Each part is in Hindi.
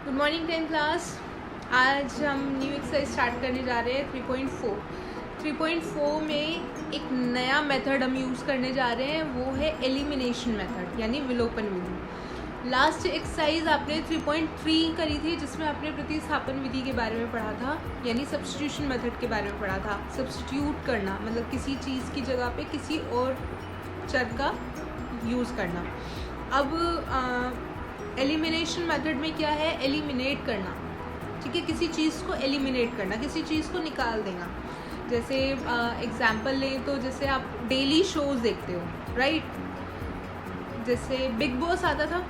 Good morning 10th class. आज हम न्यू एक्सरसाइज स्टार्ट करने जा रहे हैं 3.4 में एक नया मेथड हम यूज़ करने जा रहे हैं, वो है एलिमिनेशन मेथड यानी विलोपन विधि। लास्ट एक्सरसाइज आपने 3.3 करी थी जिसमें आपने प्रतिस्थापन विधि के बारे में पढ़ा था, यानी सब्स्टिट्यूशन मेथड के बारे में पढ़ा था। सब्स्टिट्यूट करना मतलब किसी चीज़ की जगह पे किसी और चर का यूज़ करना। अब एलिमिनेशन मेथड में क्या है? एलिमिनेट करना, ठीक है, किसी चीज़ को एलिमिनेट करना, किसी चीज़ को निकाल देना। जैसे एग्जांपल लें तो जैसे आप डेली शोज़ देखते हो, राइट? जैसे बिग बॉस आता था,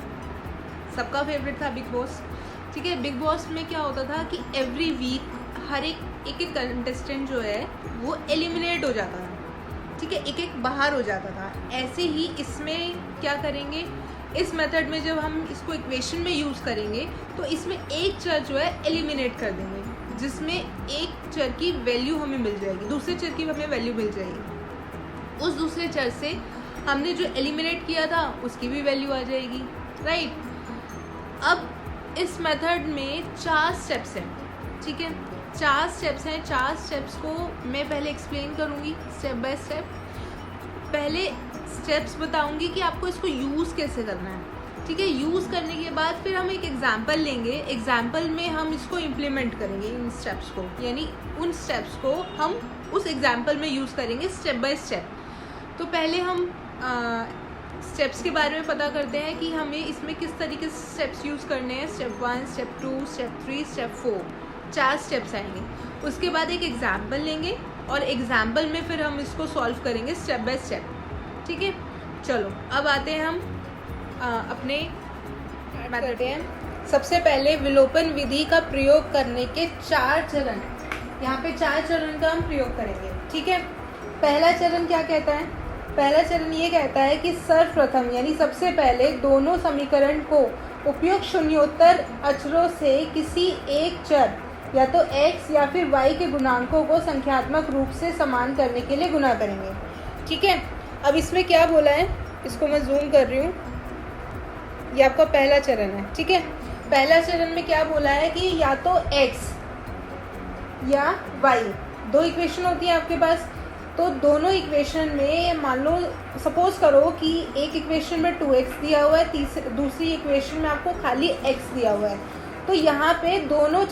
सबका फेवरेट था बिग बॉस, ठीक है। बिग बॉस में क्या होता था कि एवरी वीक हर एक कंटेस्टेंट जो है वो एलिमिनेट हो जाता था, ठीक है, एक बाहर हो जाता था। ऐसे ही इसमें क्या करेंगे, इस मेथड में जब हम इसको इक्वेशन में यूज़ करेंगे तो इसमें एक चर जो है एलिमिनेट कर देंगे, जिसमें एक चर की वैल्यू हमें मिल जाएगी, दूसरे चर की हमें वैल्यू मिल जाएगी। उस दूसरे चर से हमने जो एलिमिनेट किया था उसकी भी वैल्यू आ जाएगी, राइट? अब इस मेथड में 4 स्टेप्स हैं, ठीक है, 4 स्टेप्स हैं। 4 स्टेप्स को मैं पहले एक्सप्लेन करूँगी स्टेप बाय स्टेप। पहले स्टेप्स बताऊंगी कि आपको इसको यूज़ कैसे करना है, ठीक है। यूज़ करने के बाद फिर हम एक एग्जांपल लेंगे, एग्जांपल में हम इसको इम्प्लीमेंट करेंगे इन स्टेप्स को, यानी उन स्टेप्स को हम उस एग्जांपल में यूज़ करेंगे स्टेप बाय स्टेप। तो पहले हम स्टेप्स के बारे में पता करते हैं कि हमें इसमें किस तरीके से स्टेप्स यूज़ करने हैं। Step 1, step 2, step 3, step 4, 4 steps आएंगे। उसके बाद एक एग्जाम्पल लेंगे और एग्जाम्पल में फिर हम इसको सॉल्व करेंगे स्टेप बाय स्टेप, ठीक है। चलो अब आते हैं हम अपने करते हैं। सबसे पहले विलोपन विधि का प्रयोग करने के 4 चरण, यहाँ पे 4 चरण का हम प्रयोग करेंगे, ठीक है। पहला चरण क्या कहता है? पहला चरण ये कहता है कि सर्वप्रथम यानी सबसे पहले दोनों समीकरण को उपयुक्त शून्योत्तर अक्षरों से किसी एक चर या तो x या फिर y के गुणांकों को संख्यात्मक रूप से समान करने के लिए गुणा करेंगे, ठीक है। अब इसमें क्या बोला है, इसको मैं जूम कर रही हूँ, ये आपका पहला चरण है, ठीक है। पहला चरण में क्या बोला है कि या तो x या y, 2 इक्वेशन होती है आपके पास। तो दोनों इक्वेशन में मान लो सपोज करो कि एक इक्वेशन में 2x दिया हुआ है, दूसरी इक्वेशन में आपको खाली x दिया हुआ है। तो यहाँ पे दोनों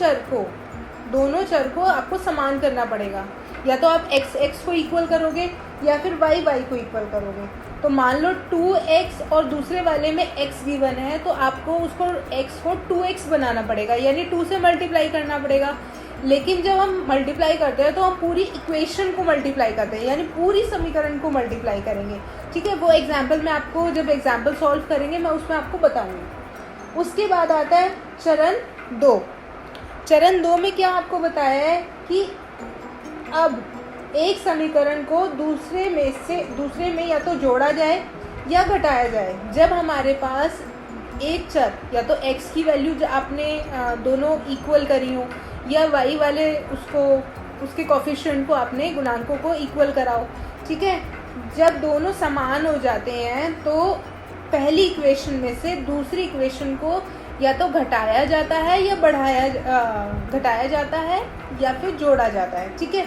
चर को आपको समान करना पड़ेगा, या तो आप x को इक्वल करोगे या फिर y को इक्वल करोगे। तो मान लो 2x और दूसरे वाले में x गिवन है, तो आपको उसको x को 2x बनाना पड़ेगा, यानी 2 से मल्टीप्लाई करना पड़ेगा। लेकिन जब हम मल्टीप्लाई करते हैं तो हम पूरी इक्वेशन को मल्टीप्लाई करते हैं, यानी पूरी समीकरण को मल्टीप्लाई करेंगे, ठीक है। वो एग्जाम्पल में आपको जब एग्जाम्पल सॉल्व करेंगे मैं उसमें आपको बताऊँगी। उसके बाद आता है चरण 2। चरण 2 में क्या आपको बताया है कि अब एक समीकरण को दूसरे में या तो जोड़ा जाए या घटाया जाए। जब हमारे पास एक चर या तो x की वैल्यू आपने दोनों इक्वल करी हो, या y वाले उसके कोफिशिएंट को आपने गुणांकों को इक्वल कराओ, ठीक है। जब दोनों समान हो जाते हैं तो पहली इक्वेशन में से दूसरी इक्वेशन को या तो घटाया जाता है या घटाया जाता है या फिर जोड़ा जाता है, ठीक है।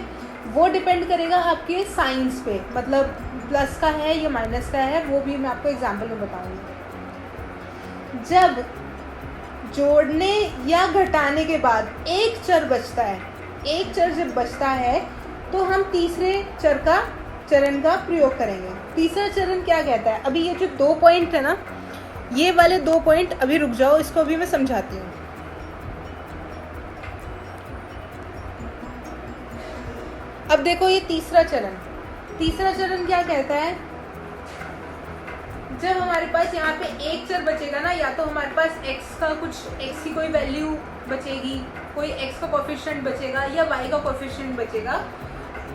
वो डिपेंड करेगा आपके साइंस पे, मतलब प्लस का है या माइनस का है, वो भी मैं आपको एग्जांपल में बताऊंगी। जब जोड़ने या घटाने के बाद एक चर बचता है, एक चर जब बचता है तो हम तीसरे चरण का प्रयोग करेंगे। तीसरा चरण क्या कहता है? अभी ये जो 2 पॉइंट है ना, ये वाले 2 पॉइंट अभी रुक जाओ, इसको अभी मैं समझाती हूँ। अब देखो ये तीसरा चरण क्या कहता है? जब हमारे पास यहाँ पे एक चर बचेगा ना, या तो हमारे पास x की कोई वैल्यू बचेगी, कोई x का कोफिशिएंट बचेगा या y का कोफिशिएंट बचेगा।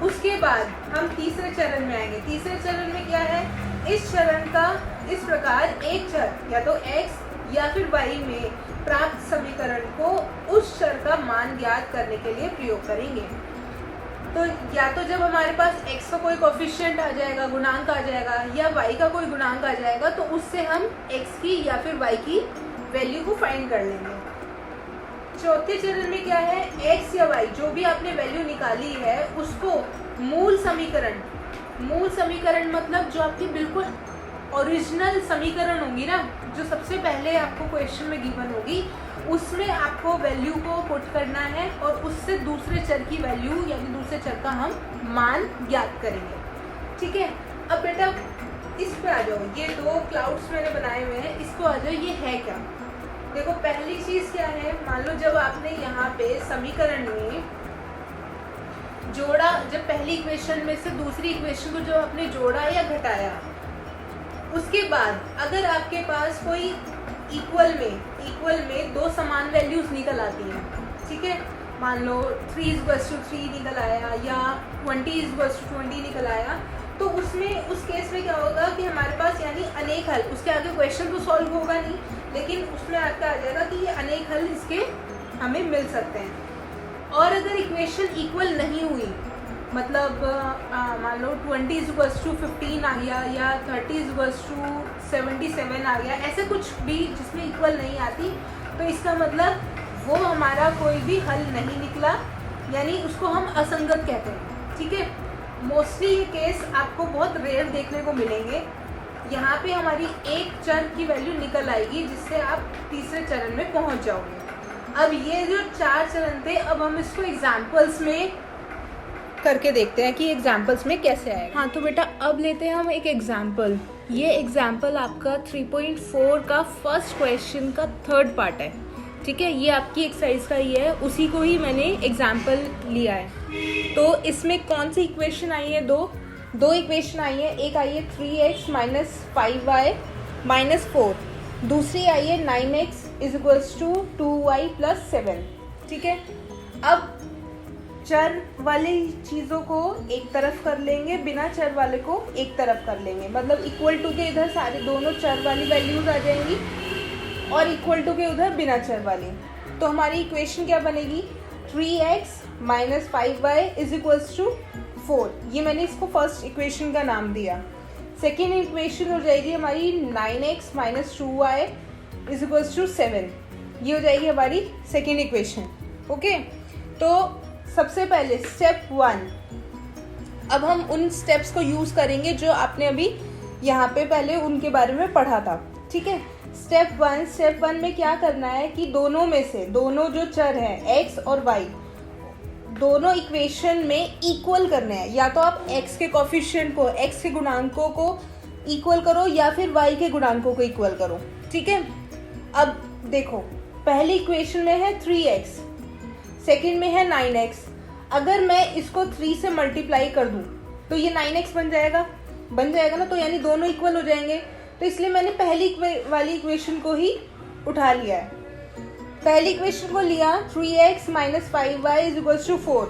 उसके बाद हम तीसरे चरण में आएंगे। तीसरे चरण में क्या है? इस चरण का इस प्रकार एक चर या तो x या फिर y में प्राप्त समीकरण को उस चर का मान ज्ञात करने के लिए प्रयोग करेंगे। तो या तो जब हमारे पास x का कोई कोफिशिएंट आ जाएगा, गुणांक आ जाएगा, या y का कोई गुणांक आ जाएगा, तो उससे हम x की या फिर y की वैल्यू को फाइंड कर लेंगे। चौथे चरण में क्या है, x या y जो भी आपने वैल्यू निकाली है उसको मूल समीकरण मतलब जो आपकी बिल्कुल ओरिजिनल समीकरण होंगी ना, जो सबसे पहले आपको क्वेश्चन में गिवन होगी, उसमें आपको वैल्यू को पुट करना है और उससे दूसरे चर की वैल्यू यानी दूसरे चर का हम मान ज्ञात करेंगे। ठीक है, अब बेटा इस पे आ जाओ, ये दो क्लाउड्स मैंने बनाए हुए हैं, इसको आ जाओ, ये है क्या। देखो पहली चीज क्या है, मान लो जब आपने यहाँ पे समीकरण में जोड़ा, जब पहली इक्वेशन में से दूसरी इक्वेशन को जब आपने जोड़ा या घटाया, उसके बाद अगर आपके पास कोई इक्वल में दो समान वैल्यूज निकल आती हैं, ठीक है, मान लो 3:3 निकल आया या 20:20 निकल आया, तो उसमें उस केस में क्या होगा कि हमारे पास यानी अनेक हल, उसके आगे क्वेश्चन तो सॉल्व होगा नहीं, लेकिन उसमें आपका आ जाएगा कि ये अनेक हल इसके हमें मिल सकते हैं। और अगर इक्वेशन इक्वल नहीं हुई, मतलब मान लो 20:15 आ गया या 30:77 आ गया, ऐसे कुछ भी जिसमें इक्वल नहीं आती, तो इसका मतलब वो हमारा कोई भी हल नहीं निकला, यानी उसको हम असंगत कहते हैं। ठीक है, मोस्टली ये केस आपको बहुत रेयर देखने को मिलेंगे। यहाँ पे हमारी एक चर की वैल्यू निकल आएगी जिससे आप तीसरे चरण में पहुँच जाओगे। अब ये जो 4 चरण थे, अब हम इसको एग्जाम्पल्स में करके देखते हैं कि एग्जाम्पल्स में कैसे आएगा। हाँ तो बेटा अब लेते हैं हम एक एग्जाम्पल। ये एग्जाम्पल आपका 3.4 का फर्स्ट क्वेश्चन का थर्ड पार्ट है। ठीक है, ये आपकी एक्सरसाइज का ये है, उसी को ही मैंने एग्जाम्पल लिया है। तो इसमें कौन सी इक्वेशन आई है, दो इक्वेशन आई है। एक आई है 3x माइनस 5y माइनस 4, दूसरी आई है 9x इज 2y प्लस 7। ठीक है, अब चर वाली चीज़ों को एक तरफ कर लेंगे, बिना चर वाले को एक तरफ कर लेंगे, मतलब इक्वल टू के इधर सारे दोनों चर वाली वैल्यूज आ जाएंगी और इक्वल टू के उधर बिना चर वाली। तो हमारी इक्वेशन क्या बनेगी, 3x minus 5y is equals to 4। ये मैंने इसको फर्स्ट इक्वेशन का नाम दिया। सेकेंड इक्वेशन हो जाएगी हमारी 9x minus 2y is equals to 7। ये हो जाएगी हमारी सेकेंड इक्वेशन। ओके, तो सबसे पहले स्टेप 1, अब हम उन स्टेप्स को यूज़ करेंगे जो आपने अभी यहाँ पे पहले उनके बारे में पढ़ा था। ठीक है, स्टेप 1 में क्या करना है कि दोनों में से दोनों जो चर हैं x और y, दोनों इक्वेशन में इक्वल करने हैं। या तो आप x के कोफिशिएंट को, x के गुणांकों को इक्वल करो या फिर y के गुणांकों को इक्वल करो। ठीक है, अब देखो पहली इक्वेशन में है 3x, सेकेंड में है 9x। अगर मैं इसको 3 से मल्टीप्लाई कर दूं तो ये 9x बन जाएगा ना, तो यानी दोनों इक्वल हो जाएंगे। तो इसलिए मैंने पहली वाली इक्वेशन को ही उठा लिया है। पहली इक्वेशन को लिया 3x minus 5y is equals to 4।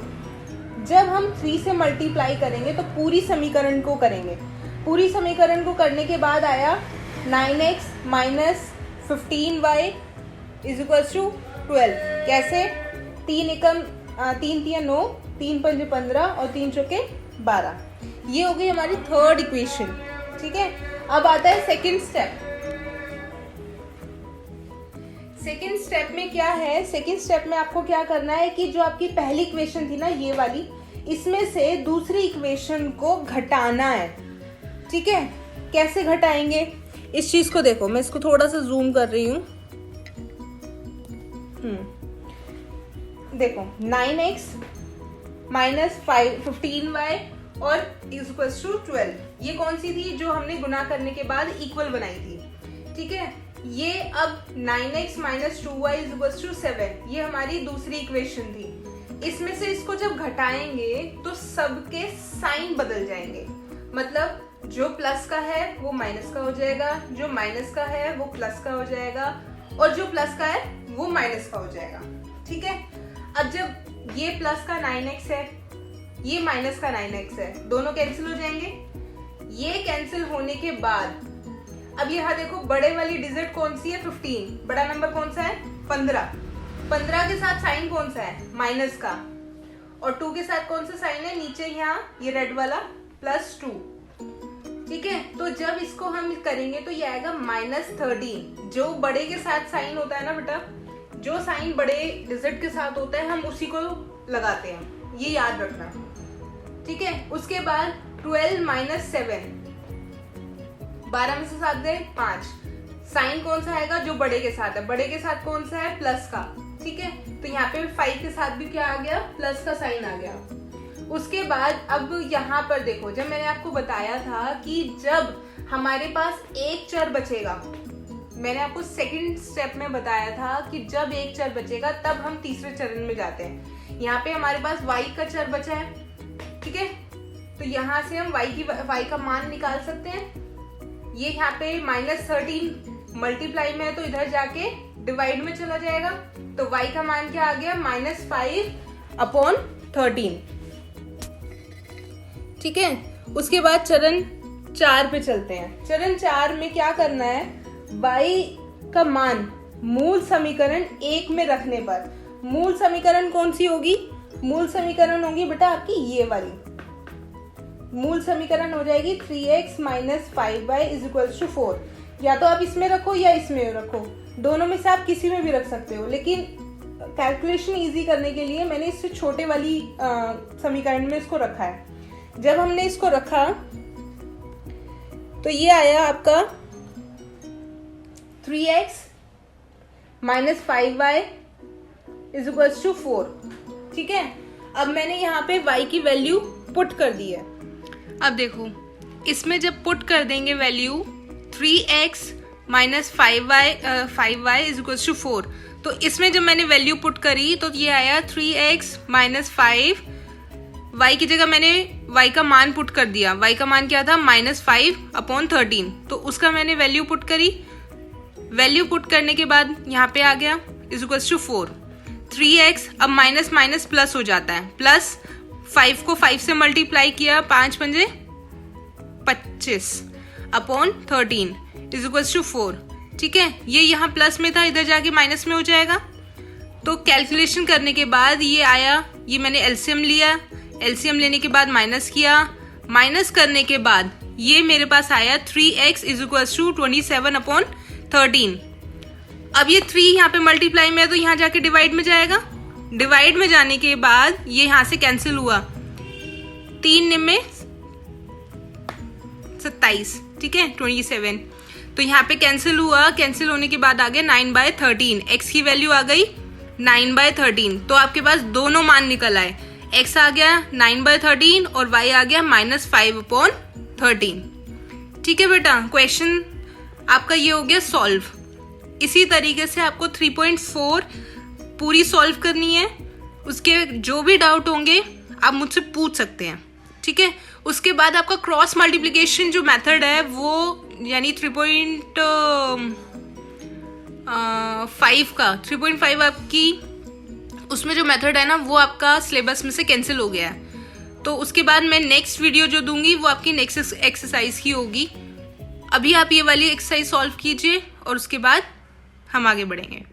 जब हम 3 से मल्टीप्लाई करेंगे तो पूरी समीकरण को करेंगे। पूरी समीकरण को करने के बाद आया 9x minus 15y is equals to 12। कैसे, 3 एकम 3 तिया 9, 3 पंजे 15 और 3 चौके 12। ये हो गई हमारी थर्ड इक्वेशन। ठीक है, अब आता है सेकंड स्टेप। सेकंड स्टेप में क्या है, सेकंड स्टेप में आपको क्या करना है कि जो आपकी पहली इक्वेशन थी ना ये वाली, इसमें से दूसरी इक्वेशन को घटाना है। ठीक है, कैसे घटाएंगे इस चीज को देखो, मैं इसको थोड़ा सा जूम कर रही हूँ। देखो 9x माइनस 15y और इज इक्वल्स टू 12, ये कौन सी थी जो हमने गुना करने के बाद इक्वल बनाई थी। ठीक है, ये अब 9x minus 2y is equals to 7, ये हमारी दूसरी इक्वेशन थी। इसमें से इसको जब घटाएंगे तो सबके साइन बदल जाएंगे, मतलब जो प्लस का है वो माइनस का हो जाएगा, जो माइनस का है वो प्लस का हो जाएगा और जो प्लस का है वो माइनस का हो जाएगा। ठीक है, अब जब ये प्लस का 9x है, ये माइनस का 9x है, दोनों कैंसिल हो जाएंगे। ये कैंसिल होने के बाद अब यहाँ देखो बड़े वाली डिजिट कौन सी है, 15। बड़ा नंबर कौन सा है, 15। 15 के साथ साइन कौन सा है, माइनस का, और 2 के साथ कौन सा साइन है, नीचे यहाँ ये रेड वाला +2। ठीक है, तो जब इसको हम करेंगे तो ये आएगा -13। जो बड़े के साथ साइन होता है ना बेटा, जो साइन बड़े डिजिट के साथ होता है हम उसी को लगाते हैं, ये याद रखना, ठीक है। उसके बाद 12 माइनस 7, 12 में से 7 गए 5, साइन कौन सा आएगा, जो बड़े के साथ है, बड़े के साथ कौन सा है, प्लस का, ठीक है। तो यहाँ पे 5 के साथ भी क्या आ गया, प्लस का साइन आ गया। उसके बाद अब यहाँ पर देखो, जब मैंने आपको बताया था कि जब हमारे पास एक चर बचेगा, मैंने आपको सेकंड स्टेप में बताया था कि जब एक चर बचेगा तब हम तीसरे चरण में जाते हैं। यहाँ पे हमारे पास y का चर बचा है, ठीक है। तो यहाँ से हम y का मान निकाल सकते हैं। ये यहाँ पे -13 मल्टीप्लाई में है तो इधर जाके डिवाइड में चला जाएगा, तो y का मान क्या आ गया, -5/13, ठीक है। उसके बाद चरण 4 पे चलते हैं। चरण 4 में क्या करना है, y का मान मूल समीकरण 1 में रखने पर, मूल समीकरण कौन सी होगी, मूल समीकरण होगी बेटा आपकी ये वाली, मूल समीकरण हो जाएगी 3x - 5y = 4। या तो आप इसमें रखो या इसमें रखो, दोनों में से आप किसी में भी रख सकते हो, लेकिन कैलकुलेशन इजी करने के लिए मैंने इससे छोटे वाली समीकरण में इसको रखा है। जब हमने इसको रखा तो ये आया आपका 3x - 5y = 4, ठीक है। अब मैंने यहाँ पे y की वैल्यू पुट कर दी है। अब देखो, इसमें जब पुट कर देंगे वैल्यू 3x - 5y = 4, तो इसमें जब मैंने वैल्यू पुट करी तो ये आया 3x - 5, y की जगह मैंने y का मान पुट कर दिया। y का मान क्या था, -5/13, तो उसका मैंने वैल्यू पुट करी। वैल्यू पुट करने के बाद यहाँ पे आ गया =4, 3x, अब माइनस माइनस प्लस हो जाता है, प्लस 5 को 5 से मल्टीप्लाई किया, 5 पंजे 25/13 =4, ठीक है। ये यहाँ प्लस में था, इधर जाके माइनस में हो जाएगा। तो कैलकुलेशन करने के बाद ये आया, ये मैंने एलसीएम लिया, एलसीएम लेने के बाद माइनस किया, माइनस करने के बाद ये मेरे पास आया 3x = 27/13। अब ये 3 यहाँ पे मल्टीप्लाई में है तो यहाँ जाके डिवाइड में जाएगा। डिवाइड में जाने के बाद ये यहाँ से कैंसिल हुआ, 3 में 27, ठीक है, 27। तो यहाँ पे कैंसिल हुआ, कैंसिल होने के बाद आ गया 9/13, x की वैल्यू आ गई 9/13। तो आपके पास दोनों मान निकल आए, x आ गया 9/13 और y आ गया -5/13, ठीक है बेटा। क्वेश्चन आपका ये हो गया सॉल्व। इसी तरीके से आपको 3.4 पूरी सॉल्व करनी है। उसके जो भी डाउट होंगे आप मुझसे पूछ सकते हैं, ठीक है। उसके बाद आपका क्रॉस मल्टीप्लिकेशन जो मेथड है वो यानी 3.5 आपकी उसमें जो मेथड है ना वो आपका सिलेबस में से कैंसिल हो गया है। तो उसके बाद मैं नेक्स्ट वीडियो जो दूंगी वो आपकी नेक्स्ट एक्सरसाइज की होगी। अभी आप ये वाली एक्सरसाइज सॉल्व कीजिए और उसके बाद हम आगे बढ़ेंगे।